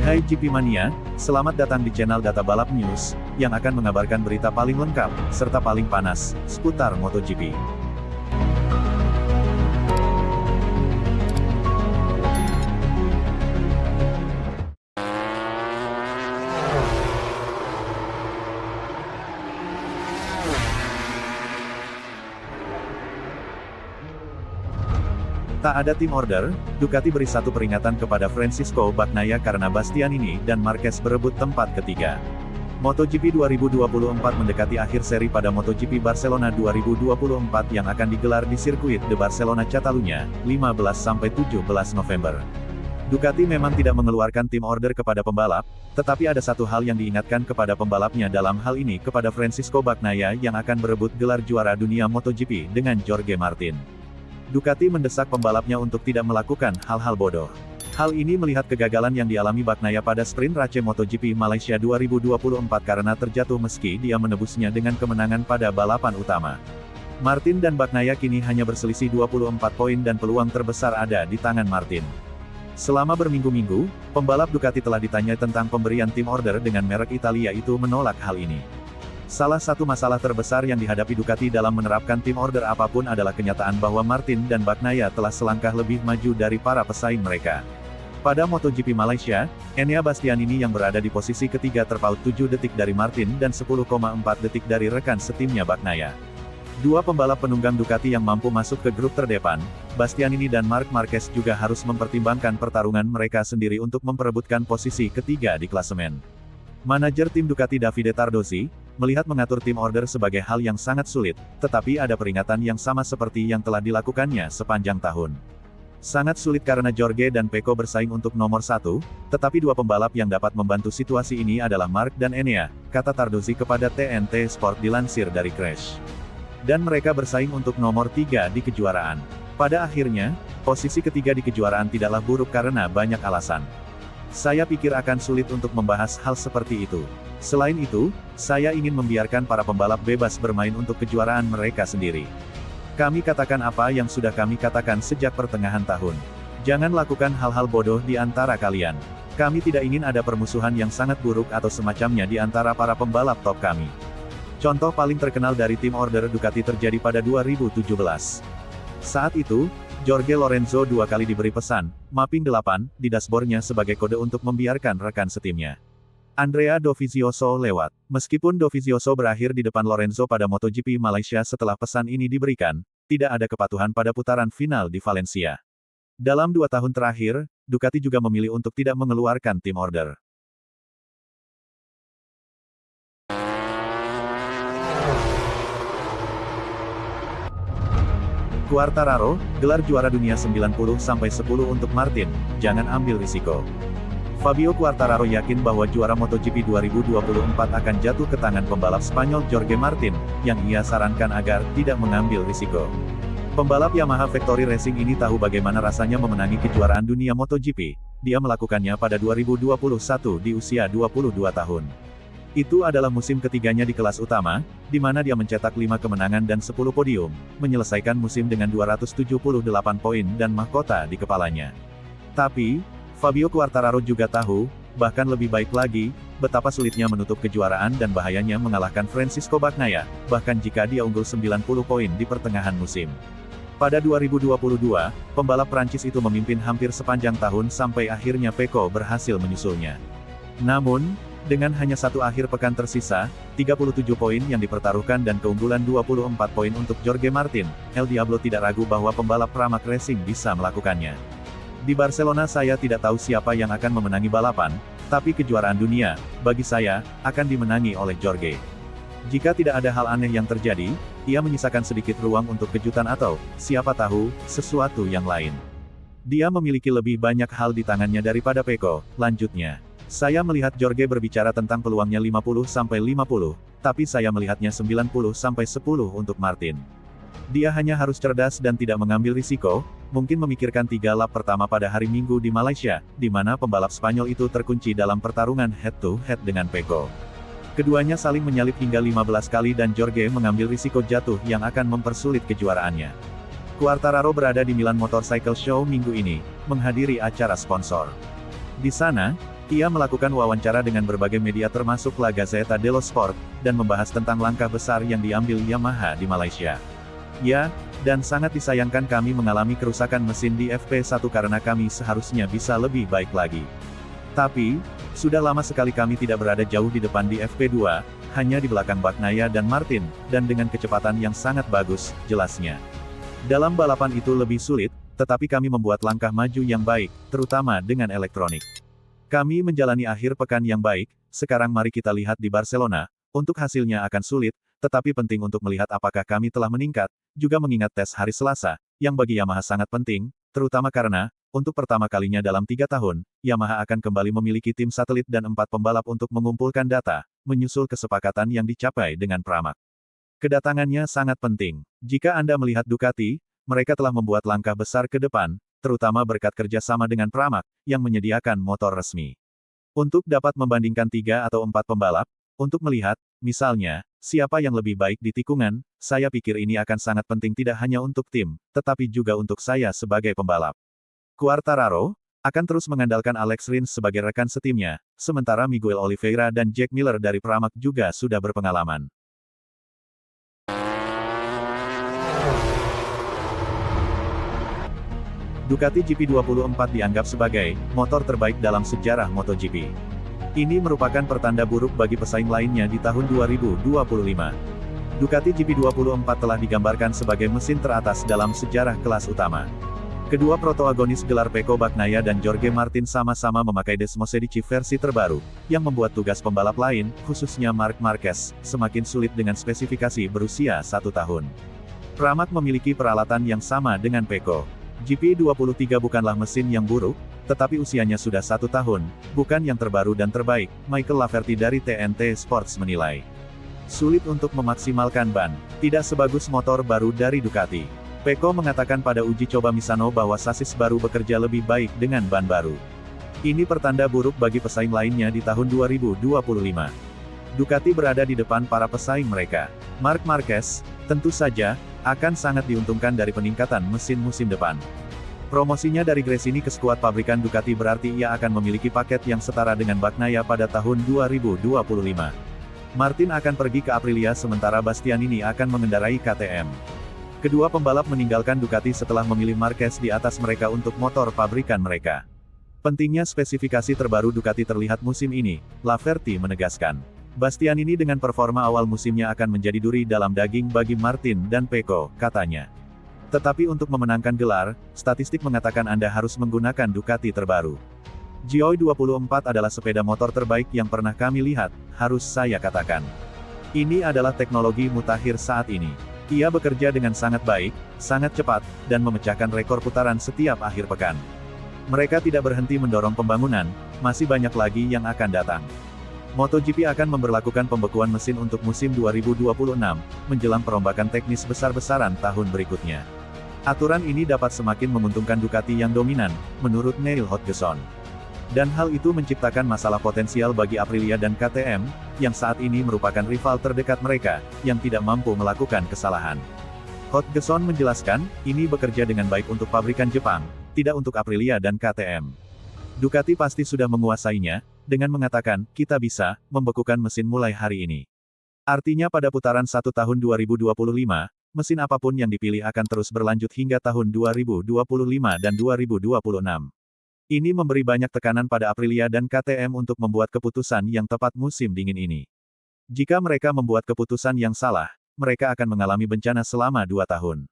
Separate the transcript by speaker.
Speaker 1: Hai GP Mania, selamat datang di channel Data Balap News, yang akan mengabarkan berita paling lengkap, serta paling panas, seputar MotoGP. Tak ada tim order, Ducati beri satu peringatan kepada Francisco Bagnaia karena Bastianini dan Marquez berebut tempat ketiga. MotoGP 2024 mendekati akhir seri pada MotoGP Barcelona 2024 yang akan digelar di sirkuit de Barcelona Catalunya, 15-17 November. Ducati memang tidak mengeluarkan tim order kepada pembalap, tetapi ada satu hal yang diingatkan kepada pembalapnya dalam hal ini kepada Francisco Bagnaia yang akan berebut gelar juara dunia MotoGP dengan Jorge Martin. Ducati mendesak pembalapnya untuk tidak melakukan hal-hal bodoh. Hal ini melihat kegagalan yang dialami Bagnaia pada sprint Race MotoGP Malaysia 2024 karena terjatuh meski dia menebusnya dengan kemenangan pada balapan utama. Martin dan Bagnaia kini hanya berselisih 24 poin dan peluang terbesar ada di tangan Martin. Selama berminggu-minggu, pembalap Ducati telah ditanya tentang pemberian tim order dengan merek Italia itu menolak hal ini. Salah satu masalah terbesar yang dihadapi Ducati dalam menerapkan tim order apapun adalah kenyataan bahwa Martin dan Bagnaia telah selangkah lebih maju dari para pesaing mereka. Pada MotoGP Malaysia, Enea Bastianini yang berada di posisi ketiga terpaut 7 detik dari Martin dan 10,4 detik dari rekan setimnya Bagnaia. Dua pembalap penunggang Ducati yang mampu masuk ke grup terdepan, Bastianini dan Marc Marquez juga harus mempertimbangkan pertarungan mereka sendiri untuk memperebutkan posisi ketiga di klasemen. Manajer tim Ducati Davide Tardozzi, melihat mengatur tim order sebagai hal yang sangat sulit, tetapi ada peringatan yang sama seperti yang telah dilakukannya sepanjang tahun. Sangat sulit karena Jorge dan Pecco bersaing untuk nomor satu, tetapi dua pembalap yang dapat membantu situasi ini adalah Marc dan Enea, kata Tardozzi kepada TNT Sport dilansir dari Crash. Dan mereka bersaing untuk nomor 3 di kejuaraan. Pada akhirnya, posisi ketiga di kejuaraan tidaklah buruk karena banyak alasan. Saya pikir akan sulit untuk membahas hal seperti itu. Selain itu, saya ingin membiarkan para pembalap bebas bermain untuk kejuaraan mereka sendiri. Kami katakan apa yang sudah kami katakan sejak pertengahan tahun. Jangan lakukan hal-hal bodoh di antara kalian. Kami tidak ingin ada permusuhan yang sangat buruk atau semacamnya di antara para pembalap top kami. Contoh paling terkenal dari tim order Ducati terjadi pada 2017. Saat itu, Jorge Lorenzo dua kali diberi pesan, mapping 8, di dashboardnya sebagai kode untuk membiarkan rekan setimnya. Andrea Dovizioso lewat. Meskipun Dovizioso berakhir di depan Lorenzo pada MotoGP Malaysia setelah pesan ini diberikan, tidak ada kepatuhan pada putaran final di Valencia. Dalam 2 tahun terakhir, Ducati juga memilih untuk tidak mengeluarkan tim order. Quartararo, gelar juara dunia 90-10 untuk Martin, jangan ambil risiko. Fabio Quartararo yakin bahwa juara MotoGP 2024 akan jatuh ke tangan pembalap Spanyol Jorge Martin, yang ia sarankan agar tidak mengambil risiko. Pembalap Yamaha Factory Racing ini tahu bagaimana rasanya memenangi kejuaraan dunia MotoGP. Dia melakukannya pada 2021 di usia 22 tahun. Itu adalah musim ketiganya di kelas utama, di mana dia mencetak 5 kemenangan dan 10 podium, menyelesaikan musim dengan 278 poin dan mahkota di kepalanya. Tapi, Fabio Quartararo juga tahu, bahkan lebih baik lagi, betapa sulitnya menutup kejuaraan dan bahayanya mengalahkan Francisco Bagnaia, bahkan jika dia unggul 90 poin di pertengahan musim. Pada 2022, pembalap Prancis itu memimpin hampir sepanjang tahun sampai akhirnya Pecco berhasil menyusulnya. Namun, dengan hanya satu akhir pekan tersisa, 37 poin yang dipertaruhkan dan keunggulan 24 poin untuk Jorge Martin, El Diablo tidak ragu bahwa pembalap Pramac Racing bisa melakukannya. Di Barcelona saya tidak tahu siapa yang akan memenangi balapan, tapi kejuaraan dunia, bagi saya, akan dimenangi oleh Jorge. Jika tidak ada hal aneh yang terjadi, ia menyisakan sedikit ruang untuk kejutan atau, siapa tahu, sesuatu yang lain. Dia memiliki lebih banyak hal di tangannya daripada Pecco, lanjutnya. Saya melihat Jorge berbicara tentang peluangnya 50-50, tapi saya melihatnya 90-10 untuk Martin. Dia hanya harus cerdas dan tidak mengambil risiko, mungkin memikirkan 3 lap pertama pada hari Minggu di Malaysia, di mana pembalap Spanyol itu terkunci dalam pertarungan head-to-head dengan Pecco. Keduanya saling menyalip hingga 15 kali dan Jorge mengambil risiko jatuh yang akan mempersulit kejuaraannya. Quartararo berada di Milan Motorcycle Show minggu ini, menghadiri acara sponsor. Di sana, Ia melakukan wawancara dengan berbagai media termasuk La Gazzetta dello Sport, dan membahas tentang langkah besar yang diambil Yamaha di Malaysia. Ya, dan sangat disayangkan kami mengalami kerusakan mesin di FP1 karena kami seharusnya bisa lebih baik lagi. Tapi, sudah lama sekali kami tidak berada jauh di depan di FP2, hanya di belakang Bagnaia dan Martin, dan dengan kecepatan yang sangat bagus, jelasnya. Dalam balapan itu lebih sulit, tetapi kami membuat langkah maju yang baik, terutama dengan elektronik. Kami menjalani akhir pekan yang baik, sekarang mari kita lihat di Barcelona, untuk hasilnya akan sulit, tetapi penting untuk melihat apakah kami telah meningkat, juga mengingat tes hari Selasa, yang bagi Yamaha sangat penting, terutama karena, untuk pertama kalinya dalam 3 tahun, Yamaha akan kembali memiliki tim satelit dan 4 pembalap untuk mengumpulkan data, menyusul kesepakatan yang dicapai dengan Pramac. Kedatangannya sangat penting. Jika Anda melihat Ducati, mereka telah membuat langkah besar ke depan, terutama berkat kerjasama dengan Pramac, yang menyediakan motor resmi. Untuk dapat membandingkan 3 atau 4 pembalap, untuk melihat, misalnya, siapa yang lebih baik di tikungan, saya pikir ini akan sangat penting tidak hanya untuk tim, tetapi juga untuk saya sebagai pembalap. Quartararo akan terus mengandalkan Alex Rins sebagai rekan setimnya, sementara Miguel Oliveira dan Jack Miller dari Pramac juga sudah berpengalaman. Ducati GP24 dianggap sebagai motor terbaik dalam sejarah MotoGP. Ini merupakan pertanda buruk bagi pesaing lainnya di tahun 2025. Ducati GP24 telah digambarkan sebagai mesin teratas dalam sejarah kelas utama. Kedua protagonis gelar Pecco Bagnaia dan Jorge Martin sama-sama memakai Desmosedici versi terbaru, yang membuat tugas pembalap lain, khususnya Marc Marquez, semakin sulit dengan spesifikasi berusia 1 tahun. Pramac memiliki peralatan yang sama dengan Pecco. GP23 bukanlah mesin yang buruk, tetapi usianya sudah 1 tahun, bukan yang terbaru dan terbaik, Michael Laverty dari TNT Sports menilai. Sulit untuk memaksimalkan ban, tidak sebagus motor baru dari Ducati. Pecco mengatakan pada uji coba Misano bahwa sasis baru bekerja lebih baik dengan ban baru. Ini pertanda buruk bagi pesaing lainnya di tahun 2025. Ducati berada di depan para pesaing mereka. Marc Marquez, tentu saja, akan sangat diuntungkan dari peningkatan mesin musim depan. Promosinya dari Gresini ke skuad pabrikan Ducati berarti ia akan memiliki paket yang setara dengan Bagnaia pada tahun 2025. Martin akan pergi ke Aprilia sementara Bastianini akan mengendarai KTM. Kedua pembalap meninggalkan Ducati setelah memilih Marquez di atas mereka untuk motor pabrikan mereka. Pentingnya spesifikasi terbaru Ducati terlihat musim ini, Laverty menegaskan. Bastianini dengan performa awal musimnya akan menjadi duri dalam daging bagi Martin dan Pecco, katanya. Tetapi untuk memenangkan gelar, statistik mengatakan Anda harus menggunakan Ducati terbaru. Gioia 24 adalah sepeda motor terbaik yang pernah kami lihat, harus saya katakan. Ini adalah teknologi mutakhir saat ini. Ia bekerja dengan sangat baik, sangat cepat, dan memecahkan rekor putaran setiap akhir pekan. Mereka tidak berhenti mendorong pembangunan, masih banyak lagi yang akan datang. MotoGP akan memberlakukan pembekuan mesin untuk musim 2026, menjelang perombakan teknis besar-besaran tahun berikutnya. Aturan ini dapat semakin menguntungkan Ducati yang dominan, menurut Neil Hodgson. Dan hal itu menciptakan masalah potensial bagi Aprilia dan KTM, yang saat ini merupakan rival terdekat mereka, yang tidak mampu melakukan kesalahan. Hodgson menjelaskan, ini bekerja dengan baik untuk pabrikan Jepang, tidak untuk Aprilia dan KTM. Ducati pasti sudah menguasainya, dengan mengatakan, kita bisa membekukan mesin mulai hari ini. Artinya pada putaran 1 tahun 2025, mesin apapun yang dipilih akan terus berlanjut hingga tahun 2025 dan 2026. Ini memberi banyak tekanan pada Aprilia dan KTM untuk membuat keputusan yang tepat musim dingin ini. Jika mereka membuat keputusan yang salah, mereka akan mengalami bencana selama 2 tahun.